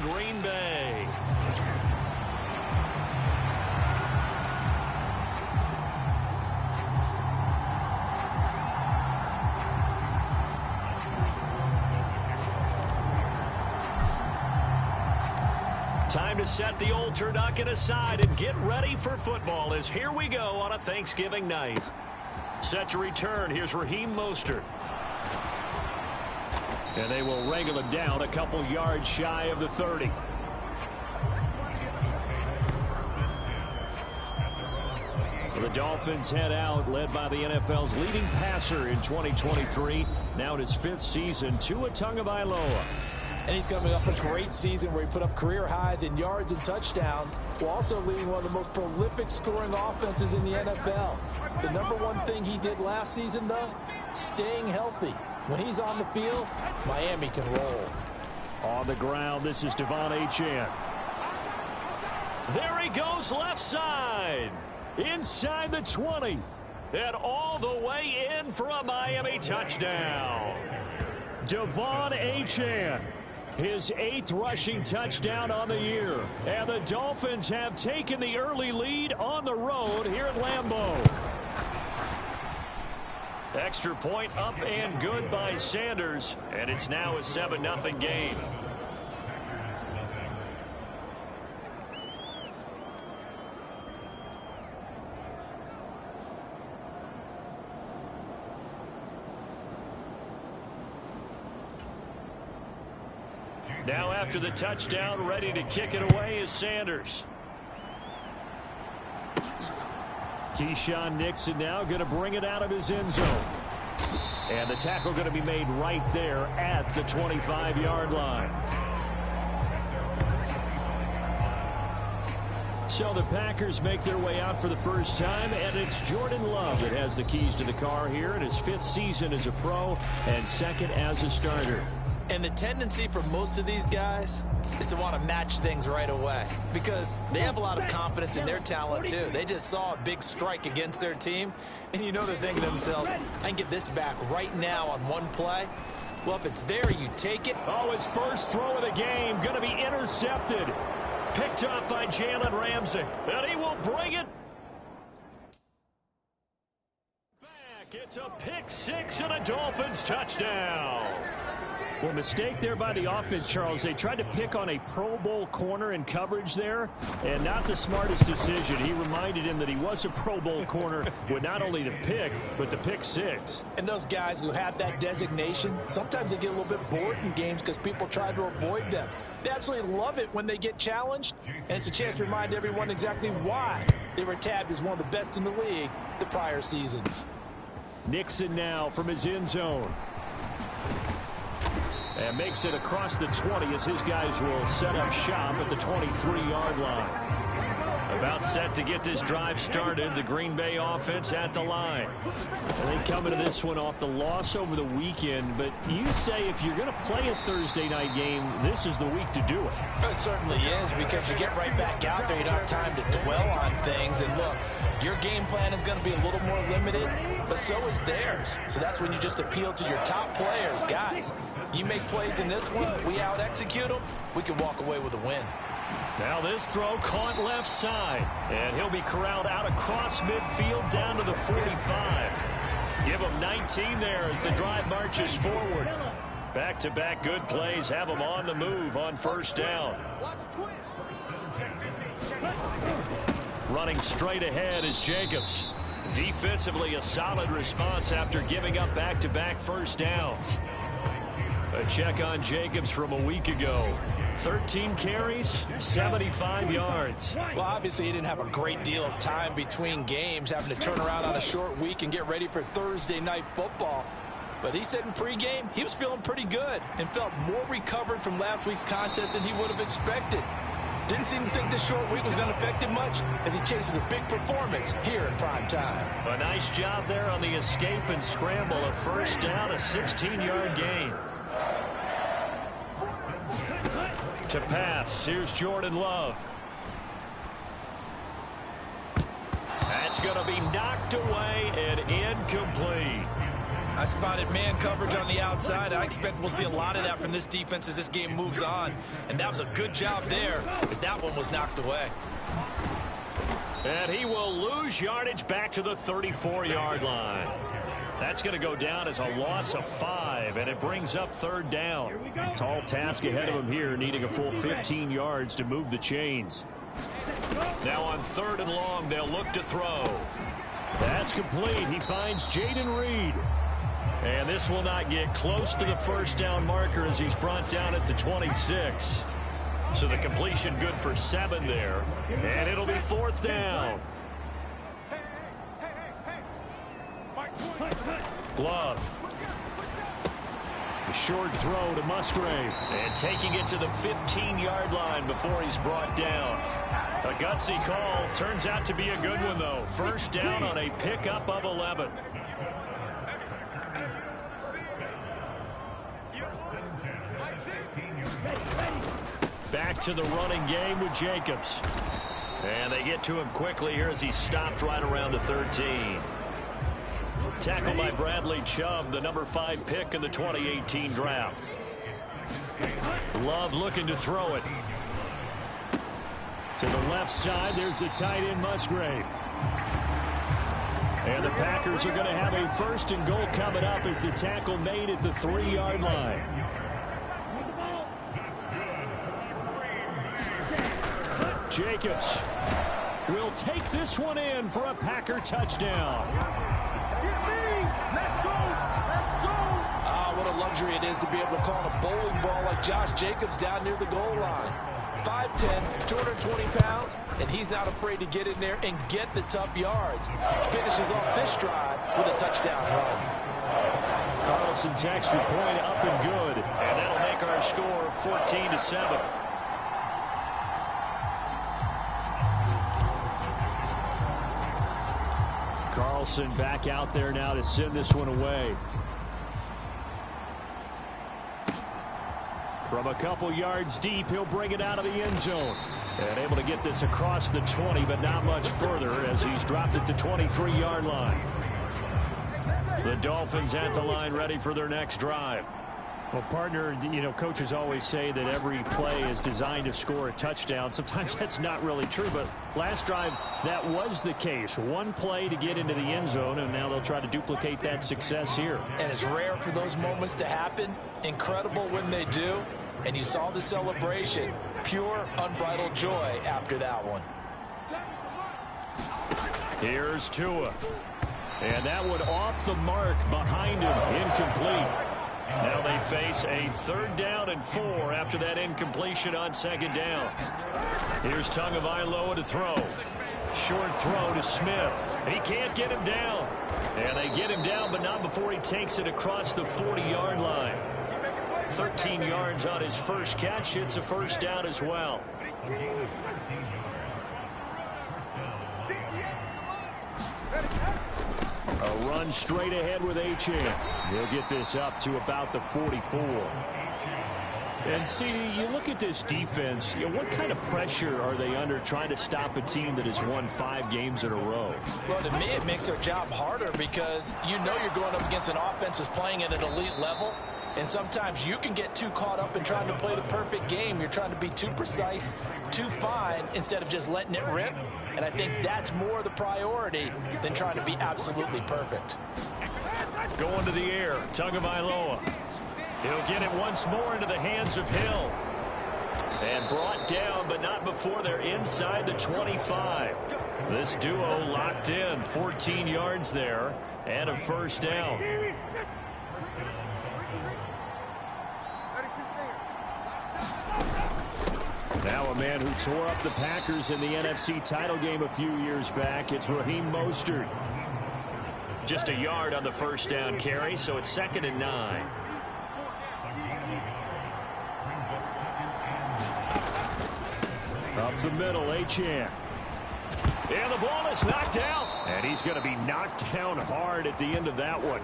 Green Bay. Time to set the old turducken aside and get ready for football as here we go on a Thanksgiving night. Set to return. Here's Raheem Mostert. And they will wrangle him down a couple yards shy of the 30. The Dolphins head out, led by the NFL's leading passer in 2023. Now in his 5th season, Tua Tagovailoa. And he's coming off a great season where he put up career highs in yards and touchdowns, while also leading one of the most prolific scoring offenses in the NFL. The #1 thing he did last season, though, staying healthy. When he's on the field, Miami can roll. On the ground, this is Devon Achane. There he goes left side. Inside the 20. And all the way in for a Miami touchdown. Devon Achane. His 8th rushing touchdown on the year. And the Dolphins have taken the early lead on the road here at Lambeau. Extra point up and good by Sanders. And it's now a 7-0 game. Now after the touchdown, ready to kick it away is Sanders. Keyshawn Nixon now going to bring it out of his end zone. And the tackle going to be made right there at the 25-yard line. So the Packers make their way out for the first time, and it's Jordan Love that has the keys to the car here in his 5th season as a pro and 2nd as a starter. And the tendency for most of these guys is to want to match things right away because they have a lot of confidence in their talent too. They just saw a big strike against their team, and you know they're thinking to themselves, I can get this back right now on one play. Well, if it's there, you take it. Oh, his first throw of the game going to be intercepted. Picked up by Jalen Ramsey. And he will bring it back. It's a pick 6 and a Dolphins touchdown. Well, mistake there by the offense, Charles. They tried to pick on a Pro Bowl corner in coverage there, and not the smartest decision. He reminded him that he was a Pro Bowl corner with not only the pick, but the pick 6. And those guys who have that designation, sometimes they get a little bit bored in games because people try to avoid them. They absolutely love it when they get challenged, and it's a chance to remind everyone exactly why they were tabbed as one of the best in the league the prior seasons. Nixon now from his end zone. And makes it across the 20 as his guys will set up shop at the 23-yard line. About set to get this drive started, the Green Bay offense at the line. And they come into this one off the loss over the weekend, but you say if you're going to play a Thursday night game, this is the week to do it. It certainly is, because you get right back out there. You don't have time to dwell on things. And look, your game plan is going to be a little more limited, but so is theirs. So that's when you just appeal to your top players. Guys, you make plays in this one, we out-execute them, we can walk away with a win. Now this throw caught left side, and he'll be corralled out across midfield down to the 45. Give him 19 there as the drive marches forward. Back-to-back good plays have him on the move on first down. Running straight ahead is Jacobs. Defensively, a solid response after giving up back-to-back first downs. A check on Jacobs from a week ago. 13 carries, 75 yards. Well, obviously, he didn't have a great deal of time between games, having to turn around on a short week and get ready for Thursday night football. But he said in pregame he was feeling pretty good and felt more recovered from last week's contest than he would have expected. Didn't seem to think this short week was going to affect him much as he chases a big performance here in prime time. A nice job there on the escape and scramble. A first down, a 16-yard gain. To pass, here's Jordan Love. That's going to be knocked away and incomplete. I spotted man coverage on the outside. I expect we'll see a lot of that from this defense as this game moves on. And that was a good job there as that one was knocked away. And he will lose yardage back to the 34-yard line. That's going to go down as a loss of 5, and it brings up 3rd down. Tall task ahead of him here, needing a full 15 yards to move the chains. Now on 3rd and long, they'll look to throw. That's complete. He finds Jaden Reed. And this will not get close to the 1st down marker as he's brought down at the 26. So the completion good for 7 there. And it'll be 4th down. Glove. A short throw to Musgrave. And taking it to the 15-yard line before he's brought down. A gutsy call. Turns out to be a good one, though. 1st down on a pickup of 11. Back to the running game with Jacobs. And they get to him quickly here as he's stopped right around the 13. Tackled by Bradley Chubb, the number 5 pick in the 2018 draft. Love looking to throw it. To the left side, there's the tight end Musgrave. And the Packers are going to have a 1st and goal coming up as the tackle made at the 3-yard line. Jacobs will take this one in for a Packer touchdown. What a luxury it is to be able to call a bowling ball like Josh Jacobs down near the goal line. 5'10", 220 pounds, and he's not afraid to get in there and get the tough yards. Finishes off this drive with a touchdown run. Carlson's extra point up and good, and that'll make our score 14-7. Carlson back out there now to send this one away. From a couple yards deep, he'll bring it out of the end zone. And able to get this across the 20, but not much further as he's dropped it to 23-yard line. The Dolphins at the line ready for their next drive. Well, partner, you know, coaches always say that every play is designed to score a touchdown. Sometimes that's not really true, but last drive, that was the case. One play to get into the end zone, and now they'll try to duplicate that success here. And it's rare for those moments to happen. Incredible when they do. And you saw the celebration. Pure, unbridled joy after that one. Here's Tua. And that one off the mark behind him. Incomplete. Now they face a 3rd down and 4 after that incompletion on 2nd down. Here's Tagovailoa to throw. Short throw to Smith. He can't get him down. And they get him down, but not before he takes it across the 40-yard line. 13 yards on his first catch. It's a 1st down as well. A run straight ahead with Achane. He'll get this up to about the 44. And see, you look at this defense, you know, what kind of pressure are they under trying to stop a team that has won 5 games in a row? Well, to me, it makes their job harder because you know you're going up against an offense that's playing at an elite level. And sometimes you can get too caught up in trying to play the perfect game. You're trying to be too precise, too fine, instead of just letting it rip. And I think that's more the priority than trying to be absolutely perfect. Going to the air, Tagovailoa. He'll get it once more into the hands of Hill. And brought down, but not before they're inside the 25. This duo locked in, 14 yards there, and a 1st down. Now a man who tore up the Packers in the NFC title game a few years back. It's Raheem Mostert. Just a yard on the 1st down carry, so it's 2nd and 9. Up the middle, Achane. And the ball is knocked out. And he's going to be knocked down hard at the end of that one.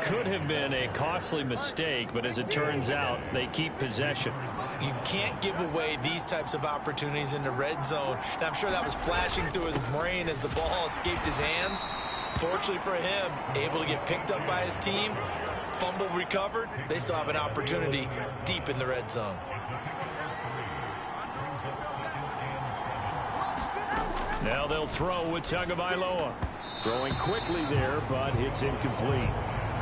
Could have been a costly mistake, but as it turns out, they keep possession. You can't give away these types of opportunities in the red zone. And I'm sure that was flashing through his brain as the ball escaped his hands. Fortunately for him, able to get picked up by his team, fumble recovered. They still have an opportunity deep in the red zone. Now they'll throw with Tagovailoa. Throwing quickly there, but it's incomplete.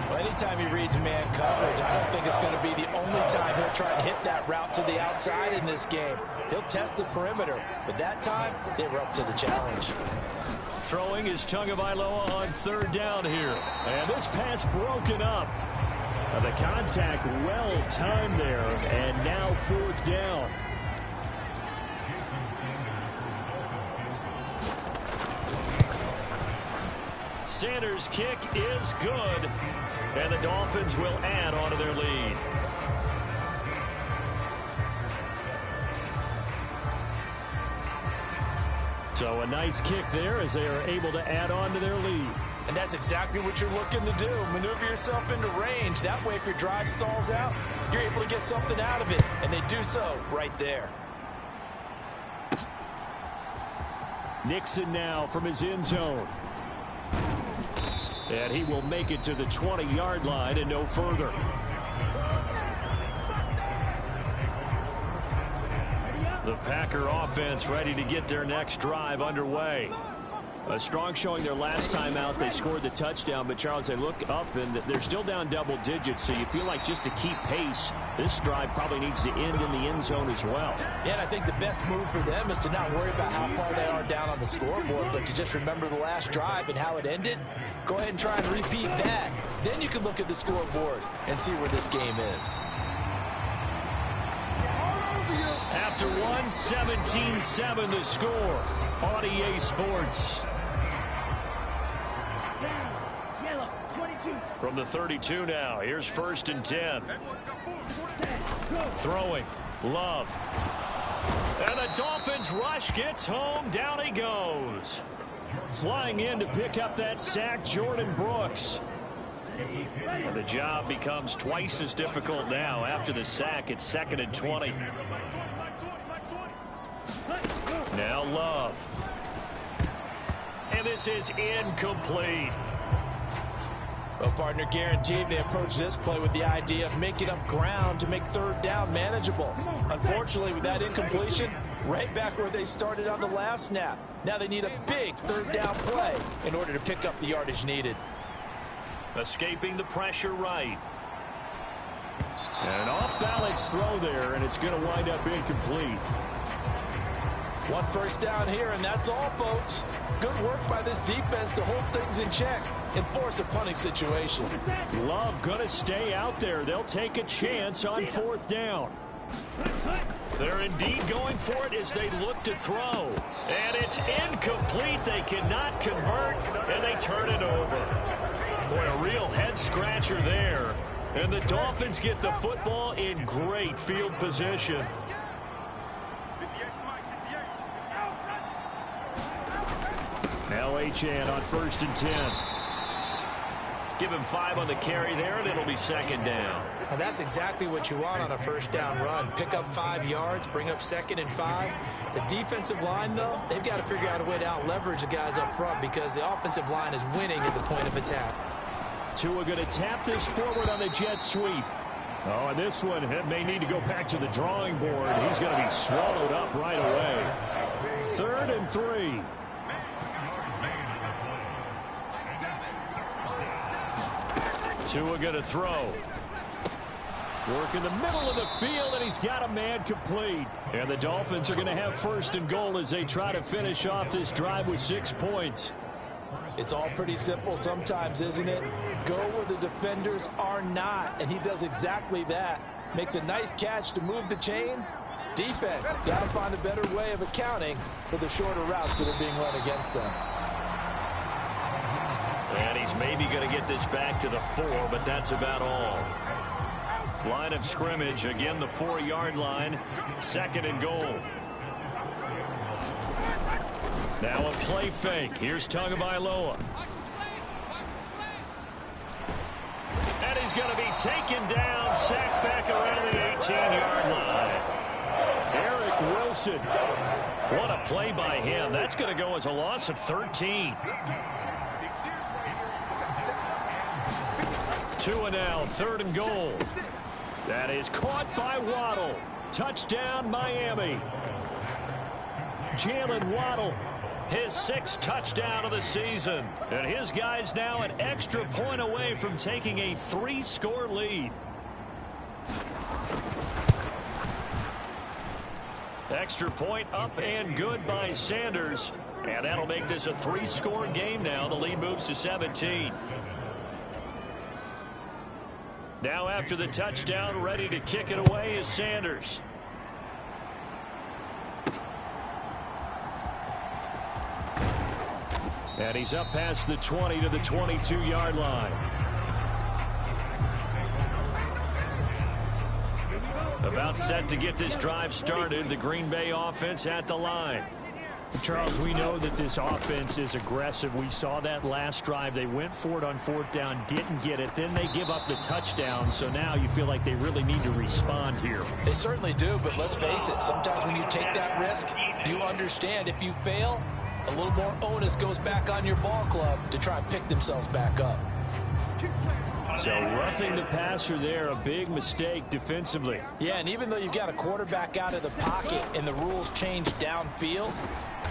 Well, anytime he reads man coverage, I don't think it's going to be the only time he'll try and hit that route to the outside in this game. He'll test the perimeter, but that time they were up to the challenge. Throwing is Tagovailoa on third down here. And this pass broken up. The contact well timed there, and now fourth down. Sanders' kick is good, and the Dolphins will add on to their lead. So a nice kick there as they are able to add on to their lead. And that's exactly what you're looking to do. Maneuver yourself into range. That way, if your drive stalls out, you're able to get something out of it. And they do so right there. Nixon now from his end zone. And he will make it to the 20-yard line and no further. The Packer offense ready to get their next drive underway. A strong showing their last time out. They scored the touchdown, but Charles, they look up and they're still down double digits, so you feel like just to keep pace, this drive probably needs to end in the end zone as well. Yeah, and I think the best move for them is to not worry about how far they are down on the scoreboard, but to just remember the last drive and how it ended. Go ahead and try and repeat that. Then you can look at the scoreboard and see where this game is. After one, 17-7 the score on EA Sports. From the 32 now, here's first and 10. Throwing, Love. And the Dolphins rush gets home, down he goes. Flying in to pick up that sack, Jordan Brooks. And the job becomes twice as difficult now. After the sack, it's 2nd and 20. Now Love. And this is incomplete. Well, partner, guaranteed they approach this play with the idea of making up ground to make third down manageable. Unfortunately, with that incompletion, right back where they started on the last snap. Now they need a big third down play in order to pick up the yardage needed. Escaping the pressure right. And off-balance throw there, and it's going to wind up incomplete. One first down here, and that's all, folks. Good work by this defense to hold things in check and force a punting situation. Love going to stay out there. They'll take a chance on fourth down. They're indeed going for it as they look to throw. And it's incomplete. They cannot convert, and they turn it over. Boy, a real head-scratcher there. And the Dolphins get the football in great field position. Now Achane on first and 10. Give him 5 on the carry there, and it'll be 2nd down. And that's exactly what you want on a first down run. Pick up 5 yards, bring up 2nd and 5. The defensive line, though, they've got to figure out a way to out-leverage the guys up front because the offensive line is winning at the point of attack. Tua going to tap this forward on the jet sweep. Oh, and this one may need to go back to the drawing board. He's going to be swallowed up right away. 3rd and 3. Tua going to throw. Work in the middle of the field, and he's got a man complete. And the Dolphins are going to have 1st and goal as they try to finish off this drive with 6 points. It's all pretty simple sometimes, isn't it? Go where the defenders are not, and he does exactly that. Makes a nice catch to move the chains. Defense got to find a better way of accounting for the shorter routes that are being run against them. And he's maybe going to get this back to the 4, but that's about all. Line of scrimmage, again the 4-yard line, 2nd and goal. Now a play fake. Here's Tagovailoa. And he's going to be taken down, sacked back around the 18-yard line. Wilson. What a play by him. That's going to go as a loss of 13. 2 and now, 3rd and goal. That is caught by Waddle. Touchdown, Miami. Jalen Waddle, his 6th touchdown of the season. And his guys now an extra point away from taking a 3-score lead. Extra point up and good by Sanders. And that'll make this a 3-score game now. The lead moves to 17. Now after the touchdown, ready to kick it away is Sanders. And he's up past the 20 to the 22-yard line. About set to get this drive started. The Green Bay offense at the line. Charles, we know that this offense is aggressive. We saw that last drive. They went for it on 4th down, didn't get it. Then they give up the touchdown. So now you feel like they really need to respond here. They certainly do, but let's face it. Sometimes when you take that risk, you understand if you fail, a little more onus goes back on your ball club to try and pick themselves back up. So roughing the passer there, a big mistake defensively. Yeah, and even though you've got a quarterback out of the pocket and the rules change downfield,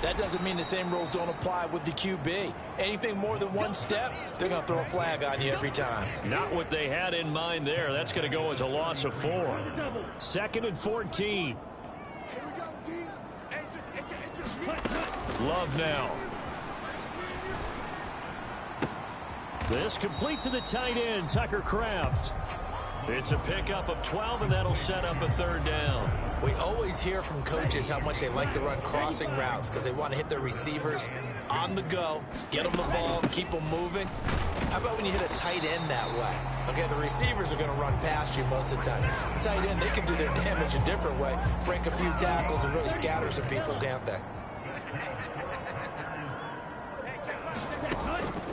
that doesn't mean the same rules don't apply with the QB. Anything more than one step, they're going to throw a flag on you every time. Not what they had in mind there. That's going to go as a loss of 4. 2nd and 14. Love now. This complete to the tight end, Tucker Kraft. It's a pickup of 12, and that'll set up a 3rd down. We always hear from coaches how much they like to run crossing routes because they want to hit their receivers on the go, get them the ball, keep them moving. How about when you hit a tight end that way? Okay, the receivers are going to run past you most of the time. The tight end, they can do their damage a different way, break a few tackles and really scatter some people, can't they?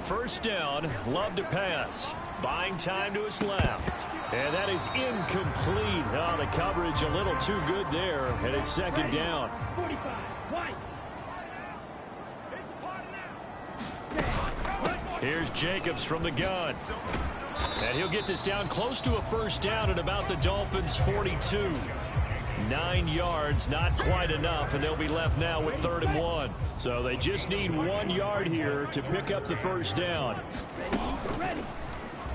1st down, Love to pass. Buying time to his left. And that is incomplete. Oh, the coverage a little too good there. And it's 2nd down. Here's Jacobs from the gun. And he'll get this down close to a 1st down at about the Dolphins' 42. 9 yards, not quite enough, and they'll be left now with 3rd and 1. So they just need 1 yard here to pick up the 1st down.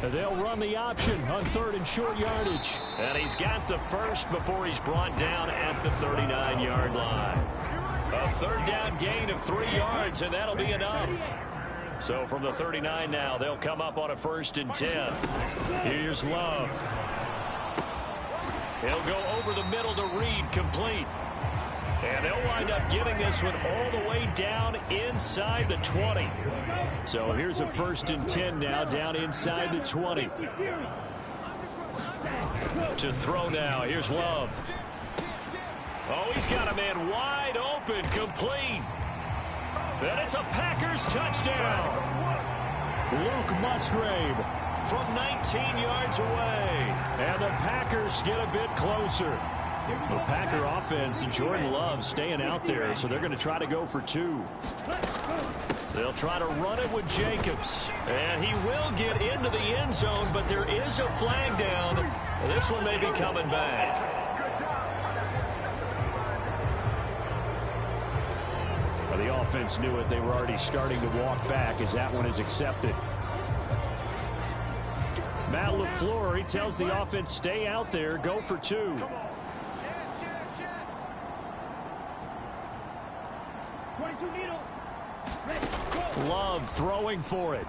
And they'll run the option on 3rd and short yardage. And he's got the 1st before he's brought down at the 39-yard line. A 3rd down gain of 3 yards, and that'll be enough. So from the 39 now, they'll come up on a 1st and 10. Here's Love. He'll go over the middle to Reed, complete. And they'll wind up giving this one all the way down inside the 20. So here's a 1st and 10 now, down inside the 20. To throw now, here's Love. Oh, he's got a man wide open, complete. And it's a Packers touchdown. Luke Musgrave from 19 yards away. And the Packers get a bit closer. The Packer offense and Jordan Love staying out there, so they're going to try to go for 2. They'll try to run it with Jacobs. And he will get into the end zone, but there is a flag down. This one may be coming back. Well, the offense knew it. They were already starting to walk back as that one is accepted. Matt LaFleur, he tells the offense, stay out there, go for 2. Love throwing for it.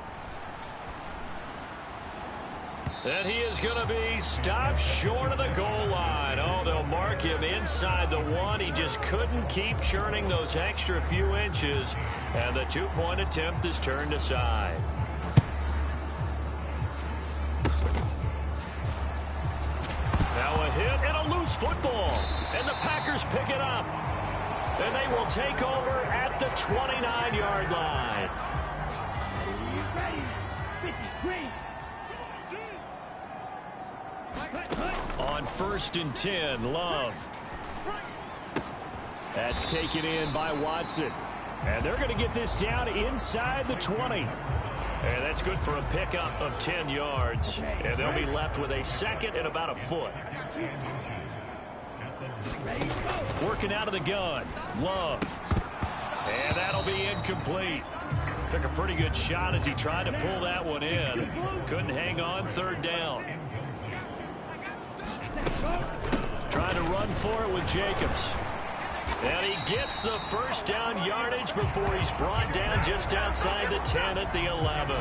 And he is going to be stopped short of the goal line. Oh, they'll mark him inside the 1. He just couldn't keep churning those extra few inches. And the 2-point attempt is turned aside. Now a hit and a loose football. And the Packers pick it up. And they will take over at the 29-yard line. On 1st and 10, Love. That's taken in by Watson. And they're going to get this down inside the 20. And that's good for a pickup of 10 yards. And they'll be left with a second and about a foot. Working out of the gun. Love. And that'll be incomplete. Took a pretty good shot as he tried to pull that one in. Couldn't hang on. Third down. Trying to run for it with Jacobs. And he gets the first down yardage before he's brought down just outside the 10 at the 11.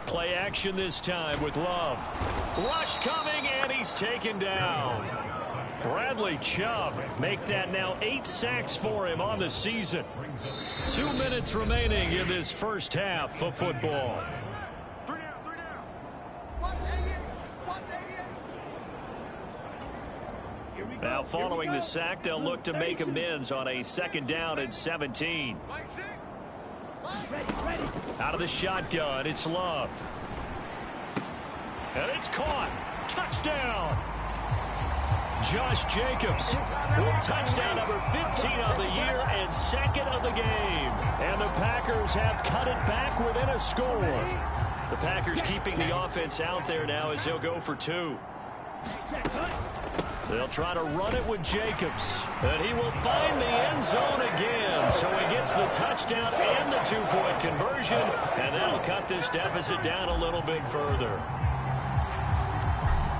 Play action this time with Love. Rush coming, and he's taken down. Bradley Chubb make that now 8 sacks for him on the season. 2 minutes remaining in this first half of football. Now following the sack, they'll look to make amends on a second down and 17. Out of the shotgun, it's Love. And it's caught. Touchdown. Josh Jacobs with touchdown number 15 of the year and second of the game. And the Packers have cut it back within a score. The Packers keeping the offense out there now as they'll go for 2. They'll try to run it with Jacobs. And he will find the end zone again. So he gets the touchdown and the 2-point conversion. And that'll cut this deficit down a little bit further.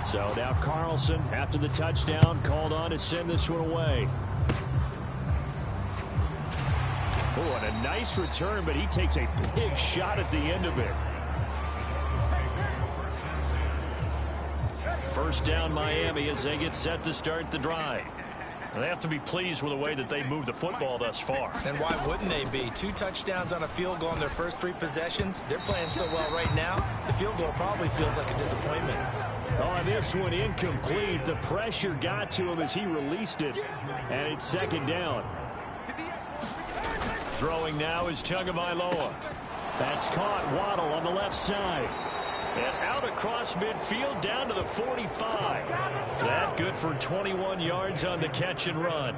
So now Carlson, after the touchdown, called on to send this one away. Oh, and a nice return, but he takes a big shot at the end of it. First down Miami as they get set to start the drive. They have to be pleased with the way that they moved the football thus far. And why wouldn't they be? 2 touchdowns on a field goal in their first 3 possessions. They're playing so well right now, the field goal probably feels like a disappointment. Oh, this one incomplete. The pressure got to him as he released it. And it's second down. Throwing now is Tagovailoa. That's caught. Waddle on the left side. And out across midfield down to the 45. That good for 21 yards on the catch and run.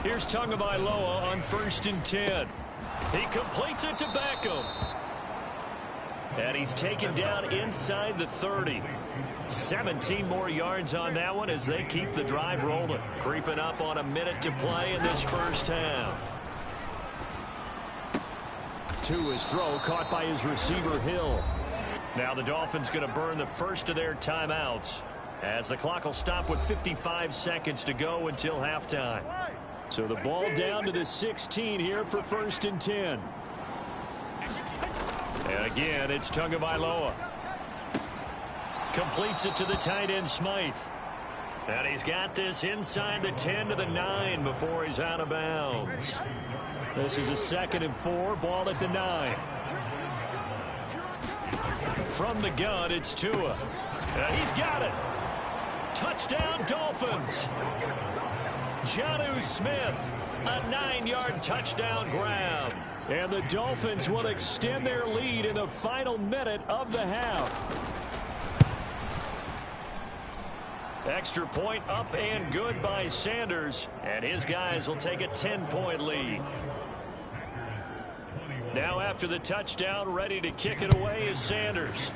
Here's Tagovailoa on 1st and 10. He completes it to Beckham. And he's taken down inside the 30. 17 more yards on that one as they keep the drive rolling. Creeping up on a minute to play in this first half. To his throw, caught by his receiver Hill. Now the Dolphins going to burn the first of their timeouts as the clock will stop with 55 seconds to go until halftime. So the ball down to the 16 here for 1st and 10. And again, it's Tagovailoa. Completes it to the tight end Smythe. And he's got this inside the 10 to the 9 before he's out of bounds. This is a 2nd and 4, ball at the 9. From the gun, it's Tua. And he's got it. Touchdown, Dolphins. Jonnu Smith, a 9-yard touchdown grab. And the Dolphins will extend their lead in the final minute of the half. Extra point up and good by Sanders. And his guys will take a 10-point lead. Now after the touchdown, ready to kick it away is Sanders.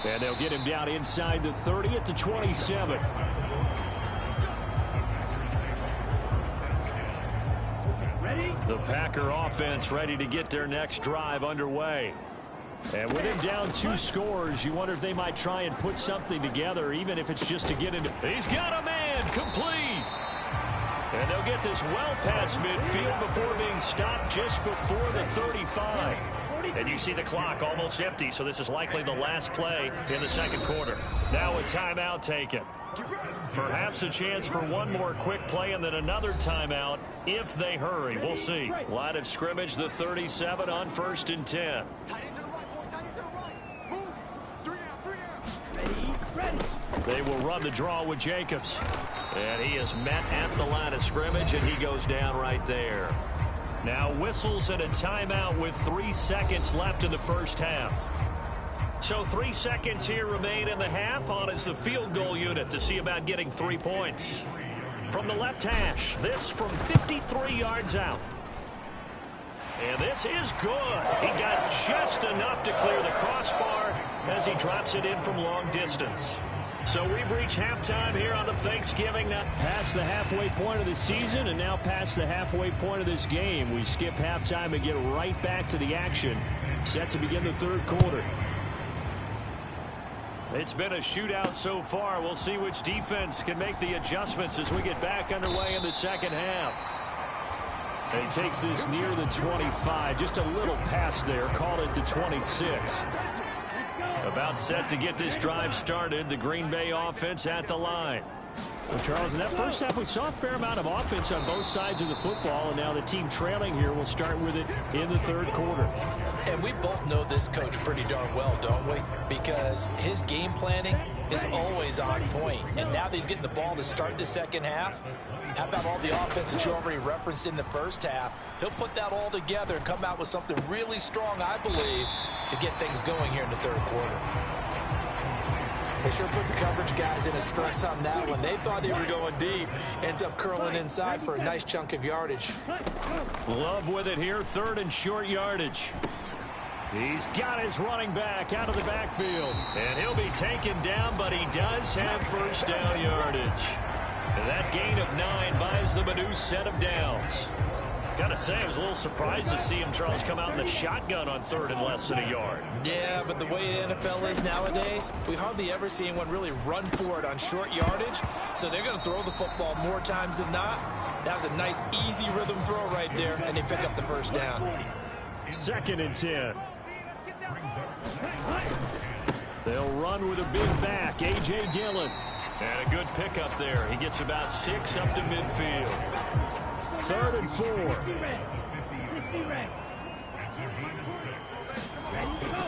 And they'll get him down inside the 30 at the 27. The Packer offense ready to get their next drive underway. And with him down 2 scores, you wonder if they might try and put something together, even if it's just to get into... He's got a man, complete! And they'll get this well past midfield before being stopped just before the 35. And you see the clock almost empty, so this is likely the last play in the second quarter. Now a timeout taken. Perhaps a chance for one more quick play and then another timeout if they hurry. We'll see. Line of scrimmage, the 37 on 1st and 10. They will run the draw with Jacobs. And he is met at the line of scrimmage, and he goes down right there. Now whistles and a timeout with 3 seconds left in the first half. So 3 seconds here remain in the half. On is the field goal unit to see about getting 3 points. From the left hash, this from 53 yards out. And this is good. He got just enough to clear the crossbar as he drops it in from long distance. So we've reached halftime here on the Thanksgiving. Now past the halfway point of the season and now past the halfway point of this game. We skip halftime and get right back to the action. Set to begin the third quarter. It's been a shootout so far. We'll see which defense can make the adjustments as we get back underway in the second half. And he takes this near the 25. Just a little pass there. Called it to 26. About set to get this drive started. The Green Bay offense at the line. Well, Charles, in that first half, we saw a fair amount of offense on both sides of the football, and now the team trailing here will start with it in the third quarter. And we both know this coach pretty darn well, don't we? Because his game planning is always on point. And now that he's getting the ball to start the second half, how about all the offense that you already referenced in the first half? He'll put that all together and come out with something really strong, I believe, to get things going here in the third quarter. They sure put the coverage guys in a stress on that one. They thought they were going deep. Ends up curling inside for a nice chunk of yardage. Love with it here. Third and short yardage. He's got his running back out of the backfield. And he'll be taken down, but he does have first down yardage. And that gain of 9 buys them a new set of downs. Gotta say, I was a little surprised to see him, Charles, come out in the shotgun on third and less than a yard. Yeah, but the way the NFL is nowadays, we hardly ever see anyone really run for it on short yardage. So they're going to throw the football more times than not. That was a nice, easy rhythm throw right there, and they pick up the first down. 2nd and 10. They'll run with a big back, A.J. Dillon. And a good pickup there. He gets about 6 up to midfield. 3rd and 4.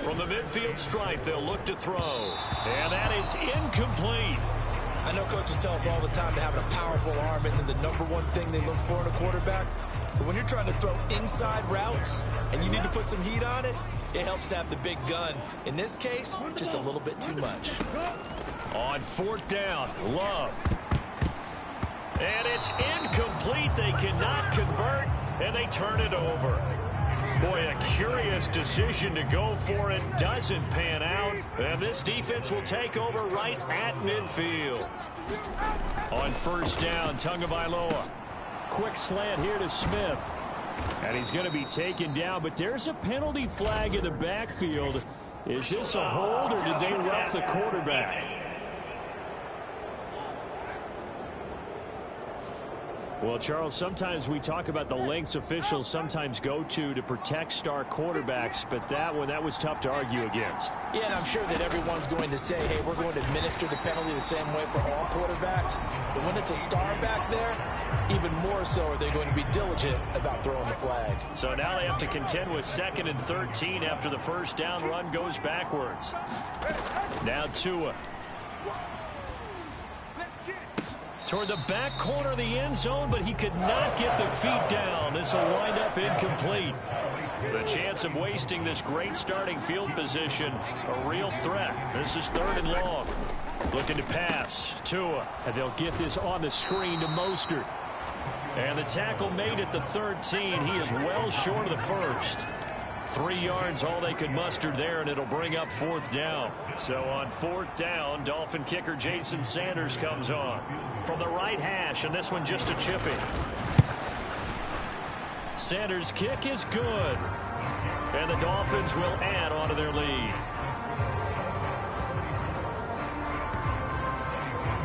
From the midfield stripe, they'll look to throw. And that is incomplete. I know coaches tell us all the time that having a powerful arm isn't the #1 thing they look for in a quarterback. But when you're trying to throw inside routes and you need to put some heat on it, it helps have the big gun. In this case, just a little bit too much. On 4th down, Love. And it's incomplete. They cannot convert, and they turn it over. Boy, a curious decision to go for it. Doesn't pan out. And this defense will take over right at midfield. On 1st down, Tagovailoa. Quick slant here to Smith. And he's going to be taken down, but there's a penalty flag in the backfield. Is this a hold, or did they rough the quarterback? Well, Charles, sometimes we talk about the lengths officials sometimes go to protect star quarterbacks, but that was tough to argue against. Yeah, and I'm sure that everyone's going to say, hey, we're going to administer the penalty the same way for all quarterbacks. But when it's a star back there, even more so are they going to be diligent about throwing the flag. So now they have to contend with 2nd and 13 after the first down run goes backwards. Now Tua. Toward the back corner of the end zone, but he could not get the feet down. This will wind up incomplete. The chance of wasting this great starting field position, a real threat. This is 3rd and long. Looking to pass. Tua. And they'll get this on the screen to Mostert. And the tackle made at the 13. He is well short of the first. 3 yards, all they could muster there, and it'll bring up 4th down. So on 4th down, Dolphin kicker Jason Sanders comes on from the right hash, and this one just a chipping. Sanders' kick is good, and the Dolphins will add onto their lead.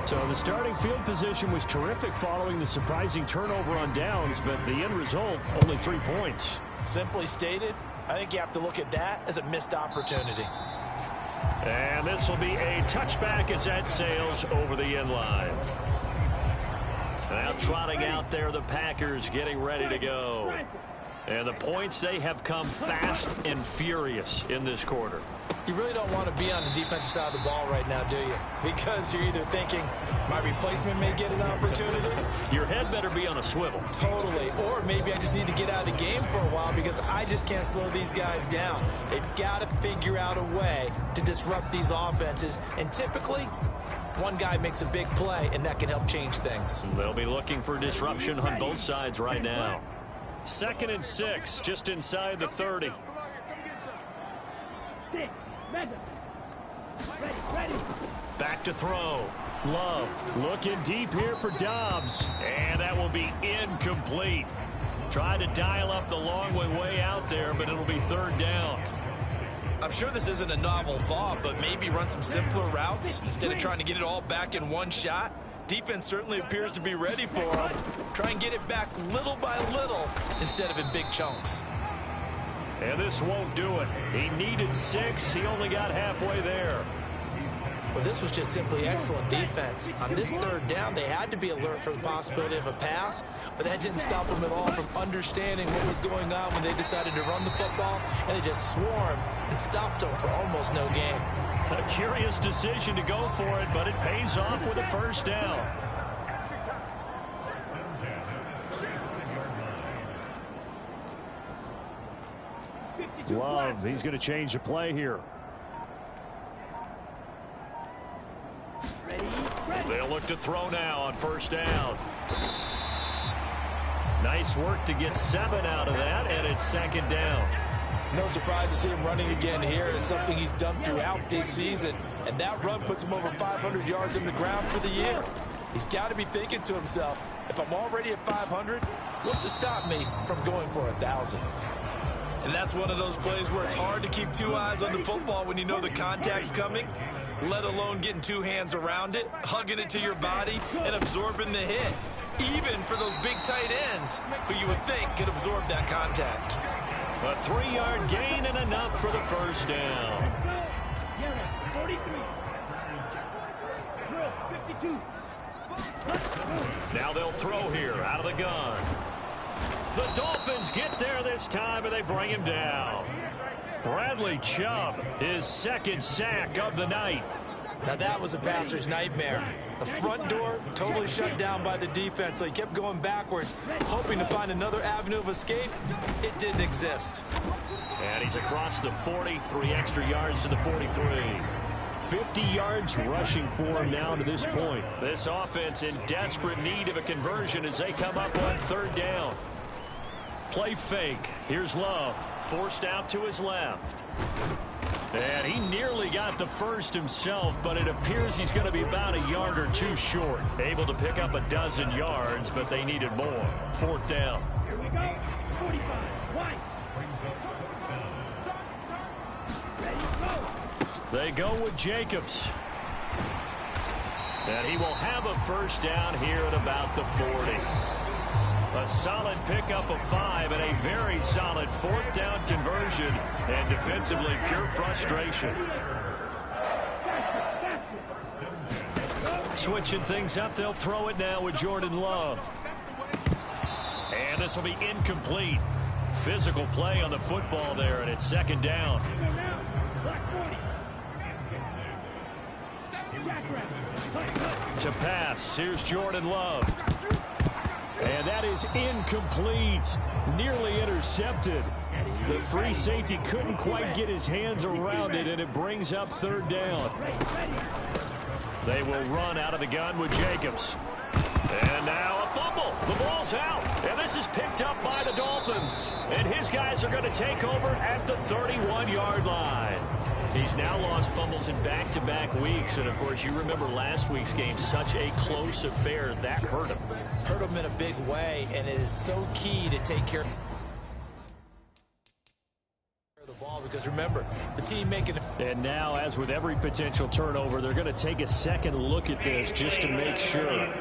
So the starting field position was terrific following the surprising turnover on downs, but the end result, only 3 points. Simply stated, I think you have to look at that as a missed opportunity. And this will be a touchback as that sails over the end line. Now trotting out there, the Packers getting ready to go. And the points, they have come fast and furious in this quarter. You really don't want to be on the defensive side of the ball right now, do you? Because you're either thinking, my replacement may get an opportunity. Your head better be on a swivel. Totally. Or maybe I just need to get out of the game for a while because I just can't slow these guys down. They've got to figure out a way to disrupt these offenses. And typically, one guy makes a big play, and that can help change things. They'll be looking for disruption on both sides right now. 2nd and 6, just inside the 30. Back to throw. Love looking deep here for Dobbs. And that will be incomplete. Tried to dial up the long way out there, but it'll be 3rd down. I'm sure this isn't a novel thought, but maybe run some simpler routes instead of trying to get it all back in one shot. Defense certainly appears to be ready for him. Try and get it back little by little instead of in big chunks. And this won't do it. He needed 6. He only got halfway there. Well, this was just simply excellent defense. On this 3rd down, they had to be alert for the possibility of a pass, but that didn't stop them at all from understanding what was going on when they decided to run the football, and they just swarmed and stopped them for almost no gain. A curious decision to go for it, but it pays off with a 1st down. Love, he's going to change the play here. They'll look to throw now on 1st down. Nice work to get 7 out of that, and it's 2nd down. No surprise to see him running again here. It's something he's done throughout this season, and that run puts him over 500 yards in the ground for the year. He's got to be thinking to himself, if I'm already at 500, what's to stop me from going for 1,000? And that's one of those plays where it's hard to keep 2 eyes on the football when you know the contact's coming, let alone getting 2 hands around it, hugging it to your body, and absorbing the hit, even for those big tight ends who you would think could absorb that contact. A 3-yard gain and enough for the 1st down. Now they'll throw here out of the gun. The Dolphins get there this time, and they bring him down. Bradley Chubb, his 2nd sack of the night. Now that was a passer's nightmare. The front door totally shut down by the defense, so he kept going backwards, hoping to find another avenue of escape. It didn't exist. And he's across the 40, 3 extra yards to the 43. 50 yards rushing for him now to this point. This offense in desperate need of a conversion as they come up on 3rd down. Play fake. Here's Love. Forced out to his left. And he nearly got the 1st himself, but it appears he's going to be about a yard or 2 short. Able to pick up a dozen yards, but they needed more. 4th down. Here we go. 45. White. They go with Jacobs. And he will have a 1st down here at about the 40. A solid pickup of 5 and a very solid 4th down conversion, and defensively pure frustration. Switching things up, they'll throw it now with Jordan Love. And this will be incomplete. Physical play on the football there, and it's 2nd down. To pass, here's Jordan Love. And that is incomplete. Nearly intercepted. The free safety couldn't quite get his hands around it, and it brings up 3rd down. They will run out of the gun with Jacobs. And now a fumble. The ball's out. And this is picked up by the Dolphins. And his guys are going to take over at the 31-yard line. He's now lost fumbles in back-to-back weeks. And, of course, you remember last week's game, such a close affair. That hurt him. Hurt him in a big way, and it is so key to take care of the ball because, remember, the team making it. And now, as with every potential turnover, they're going to take a second look at this just to make sure.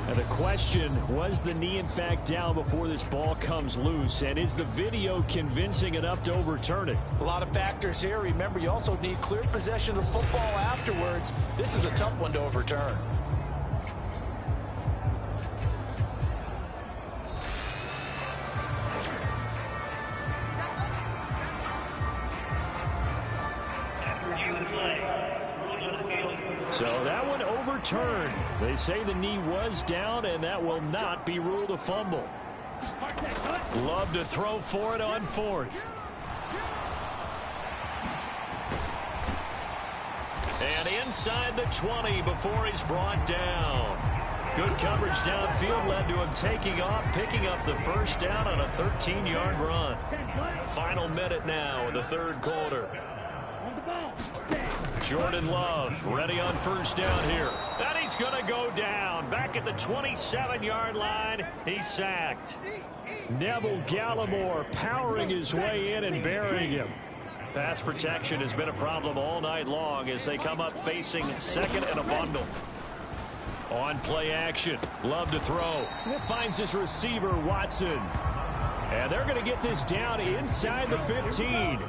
And the question, was the knee in fact down before this ball comes loose? And is the video convincing enough to overturn it? A lot of factors here. Remember, you also need clear possession of the football afterwards. This is a tough one to overturn. overturned. They say the knee was down, and that will not be ruled a fumble. Love to throw for it on 4th. And inside the 20 before he's brought down. Good coverage downfield led to him taking off, picking up the first down on a 13-yard run. Final minute now in the third quarter. Jordan Love ready on first down here. And he's going to go down. Back at the 27-yard line, he's sacked. Neville Gallimore powering his way in and burying him. Pass protection has been a problem all night long as they come up facing second and a bundle. On play action, Love to throw. It finds his receiver, Watson. And they're going to get this down inside the 15.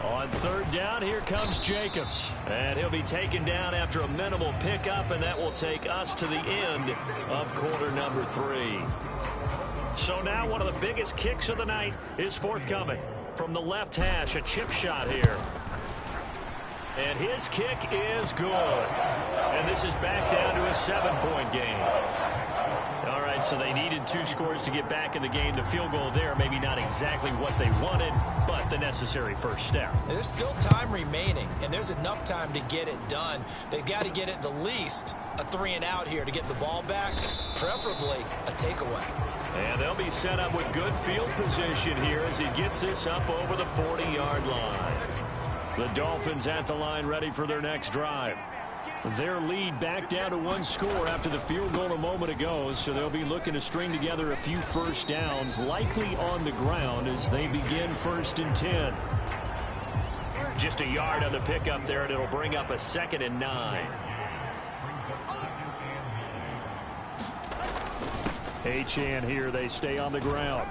On third down, here comes Jacobs. And he'll be taken down after a minimal pickup, and that will take us to the end of quarter number 3. So now one of the biggest kicks of the night is forthcoming. From the left hash, a chip shot here. And his kick is good. And this is back down to a 7-point game. All right, so they needed 2 scores to get back in the game. The field goal there, maybe not exactly what they wanted, but the necessary first step. There's still time remaining, and there's enough time to get it done. They've got to get it the least a 3-and-out here to get the ball back, preferably a takeaway. And they'll be set up with good field position here as he gets this up over the 40-yard line. The Dolphins at the line ready for their next drive. Their lead back down to 1 score after the field goal a moment ago, so they'll be looking to string together a few first downs, likely on the ground as they begin 1st and 10. Just a yard on the pickup there, and it'll bring up a 2nd and 9. Achane here, they stay on the ground.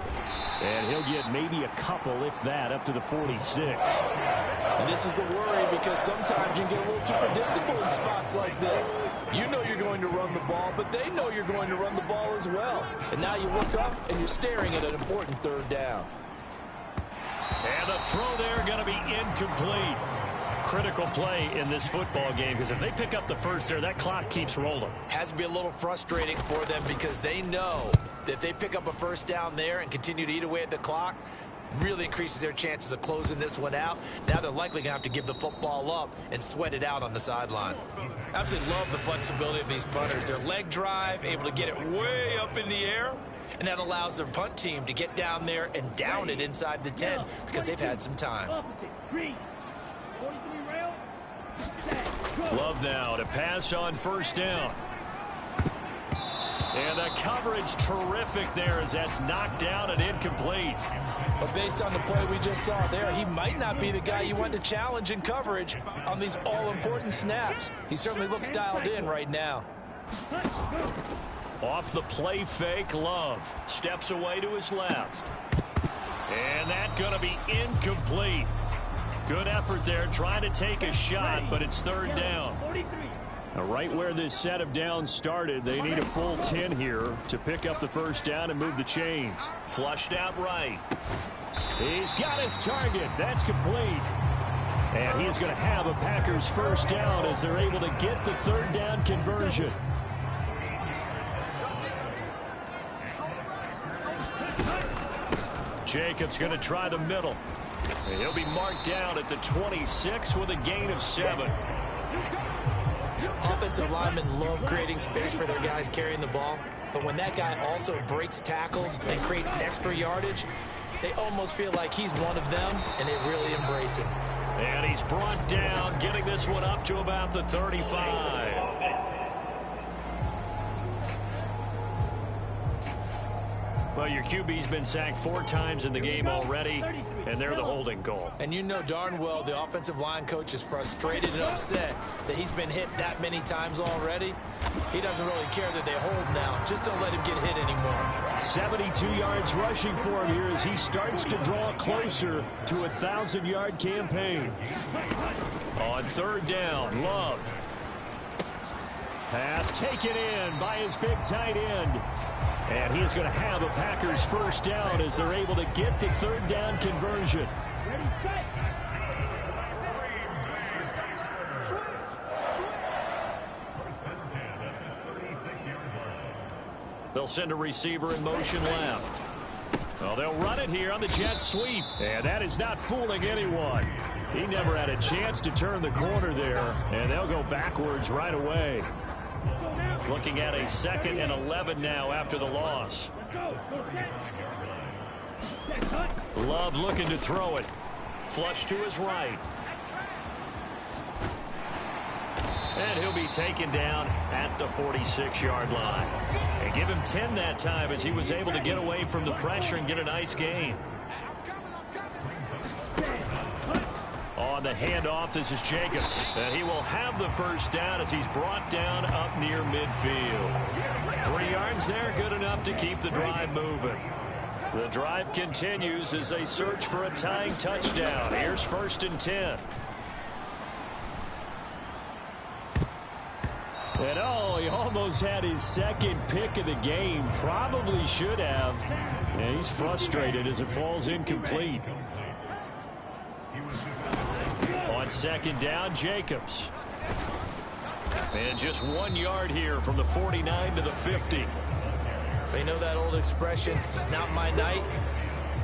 And he'll get maybe a couple, if that, up to the 46. And this is the worry because sometimes you can get a little too predictable in spots like this. You know you're going to run the ball, but they know you're going to run the ball as well. And now you look up and you're staring at an important 3rd down. And the throw there going to be incomplete. Critical play in this football game because if they pick up the first there, that clock keeps rolling. Has to be a little frustrating for them because they know that if they pick up a first down there and continue to eat away at the clock, really increases their chances of closing this one out. Now they're likely going to have to give the football up and sweat it out on the sideline. Absolutely love the flexibility of these punters. Their leg drive, able to get it way up in the air, and that allows their punt team to get down there and down it inside the 10 because they've had some time. Love now to pass on first down. And the coverage terrific there as that's knocked down and incomplete. But based on the play we just saw there, he might not be the guy you want to challenge in coverage on these all-important snaps. He certainly looks dialed in right now. Off the play fake, Love steps away to his left. And that's going to be incomplete. Good effort there, trying to take a shot, but it's 3rd down. Now, right where this set of downs started, they need a full 10 here to pick up the first down and move the chains. Flushed out right. He's got his target. That's complete. And he's going to have a Packers first down as they're able to get the 3rd down conversion. Jacobs going to try the middle. And he'll be marked down at the 26 with a gain of 7. Offensive linemen love creating space for their guys carrying the ball, but when that guy also breaks tackles and creates extra yardage, they almost feel like he's one of them, and they really embrace him. And he's brought down, getting this one up to about the 35. Well, your QB's been sacked 4 times in the game already, and they're the holding call. And you know darn well the offensive line coach is frustrated and upset that he's been hit that many times already. He doesn't really care that they hold now. Just don't let him get hit anymore. 72 yards rushing for him here as he starts to draw closer to a 1,000-yard campaign. On 3rd down, Love. Pass taken in by his big tight end. And he is going to have a Packers first down as they're able to get the 3rd down conversion. They'll send a receiver in motion left. Well, they'll run it here on the jet sweep. And that is not fooling anyone. He never had a chance to turn the corner there. And they'll go backwards right away. Looking at a 2nd and 11 now after the loss. Love looking to throw it. Flush to his right. And he'll be taken down at the 46-yard line. And give him 10 that time as he was able to get away from the pressure and get a nice gain. On the handoff, this is Jacobs. And he will have the first down as he's brought down up near midfield. 3 yards there, good enough to keep the drive moving. The drive continues as they search for a tying touchdown. Here's 1st and 10. And oh, he almost had his 2nd pick of the game. Probably should have. And he's frustrated as it falls incomplete. On 2nd down, Jacobs. And just 1 yard here from the 49 to the 50. You know that old expression, it's not my night?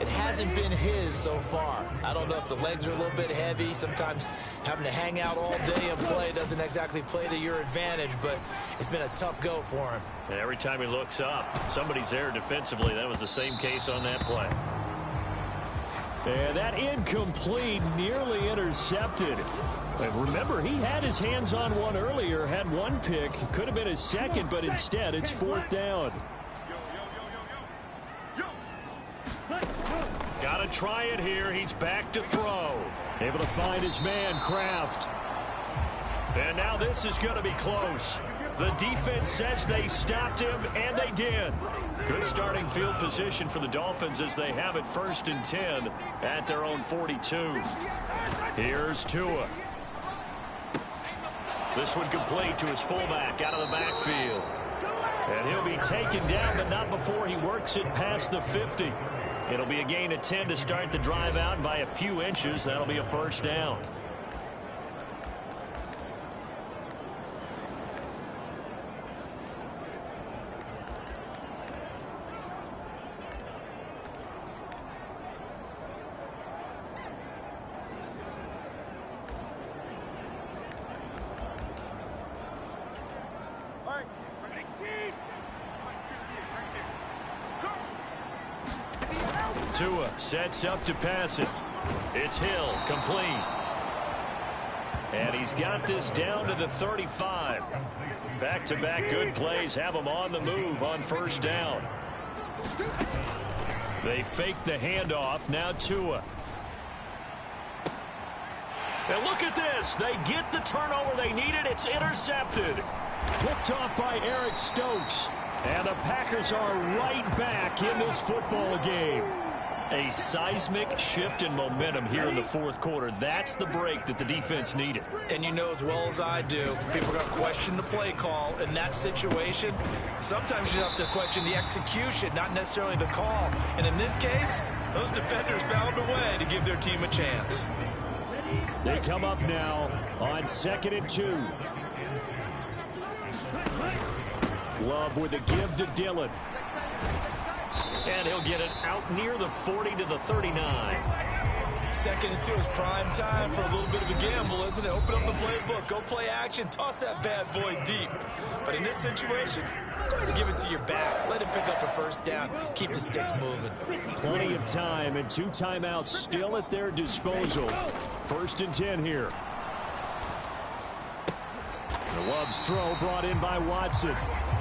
It hasn't been his so far. I don't know if the legs are a little bit heavy. Sometimes having to hang out all day and play doesn't exactly play to your advantage, but it's been a tough go for him. And every time he looks up, somebody's there defensively. That was the same case on that play. And that incomplete, nearly intercepted. And remember, he had his hands on one earlier, had 1 pick. Could have been his 2nd, but instead it's 4th down. Got to try it here. He's back to throw. Able to find his man, Kraft. And now this is going to be close. The defense says they stopped him, and they did. Good starting field position for the Dolphins as they have it 1st and 10 at their own 42. Here's Tua. This one complete to his fullback out of the backfield. And he'll be taken down, but not before he works it past the 50. It'll be a gain of 10 to start the drive out by a few inches. That'll be a 1st down. Tua sets up to pass it. It's Hill, complete. And he's got this down to the 35. Back-to-back good plays have him on the move on 1st down. They fake the handoff. Now Tua. And look at this. They get the turnover they needed. It's intercepted. Picked off by Eric Stokes. And the Packers are right back in this football game. A seismic shift in momentum here in the 4th quarter. That's the break that the defense needed. And you know as well as I do, people are going to question the play call in that situation. Sometimes you have to question the execution, not necessarily the call. And in this case, those defenders found a way to give their team a chance. They come up now on 2nd and 2. Love with a give to Dillon. And he'll get it out near the 40 to the 39. 2nd and 2 is prime time for a little bit of a gamble, isn't it? Open up the playbook, go play action, toss that bad boy deep. But in this situation, go ahead and give it to your back. Let him pick up a 1st down. Keep the sticks moving. Plenty of time and 2 timeouts still at their disposal. 1st and 10 here. The Love's throw brought in by Watson.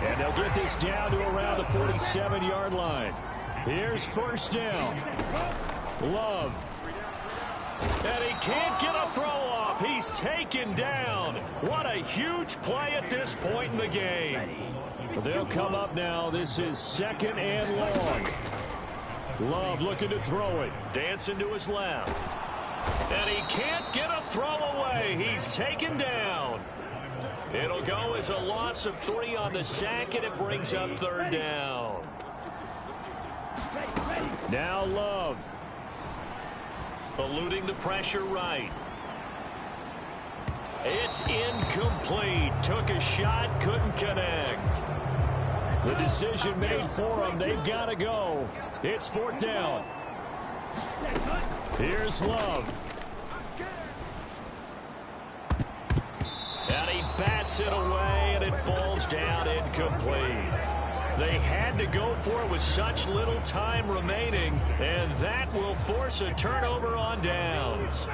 And they'll get this down to around the 47-yard line. Here's 1st down. Love. And he can't get a throw off. He's taken down. What a huge play at this point in the game. They'll come up now. This is 2nd and long. Love looking to throw it. Dancing to his left. And he can't get a throw away. He's taken down. It'll go as a loss of 3 on the sack, and it brings up 3rd down. Now Love. Eluding the pressure right. It's incomplete. Took a shot, couldn't connect. The decision made for them. They've got to go. It's 4th down. Here's Love. And he bats it away, and it falls down incomplete. They had to go for it with such little time remaining, and that will force a turnover on downs.